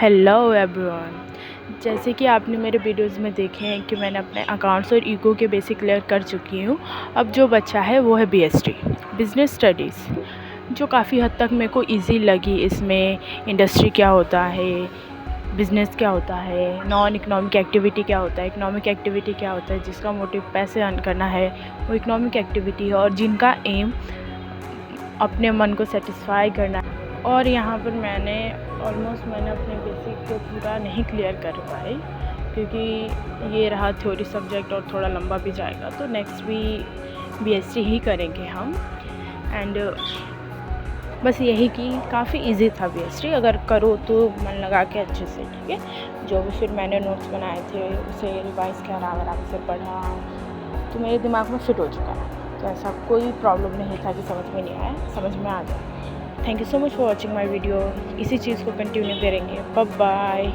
Hello everyone. जैसे कि आपने मेरे वीडियोस में देखे हैं कि मैंने अपने अकाउंट्स और इको के बेसिक क्लियर कर चुकी हूँ। अब जो बच्चा है वो है बीएसटी बिज़नेस स्टडीज़, जो काफ़ी हद तक मेरे को इजी लगी। इसमें इंडस्ट्री क्या होता है, बिज़नेस क्या होता है, नॉन इकोनॉमिक एक्टिविटी क्या होता है, इकोनॉमिक एक्टिविटी क्या होता है, जिसका मोटिव पैसे अर्न करना है वो इकोनॉमिक एक्टिविटी है, और जिनका एम अपने मन को सेटिस्फाई करना है। और यहाँ पर मैंने मैंने अपने बेसिक को पूरा नहीं क्लियर कर पाई, क्योंकि ये रहा थ्योरी सब्जेक्ट और थोड़ा लंबा भी जाएगा, तो नेक्स्ट भी बीएससी ही करेंगे हम। एंड बस यही कि काफ़ी इजी था बीएससी, अगर करो तो मन लगा के अच्छे से, ठीक है। जो भी फिर मैंने नोट्स बनाए थे उसे रिवाइज़ करा, आराम से पढ़ा, तो मेरे दिमाग में फिट हो चुका है। तो ऐसा कोई प्रॉब्लम नहीं था कि समझ में नहीं आया, समझ में आ गया। Thank you so much for watching my video. इसी चीज़ को कंटिन्यू करेंगे। Bye bye.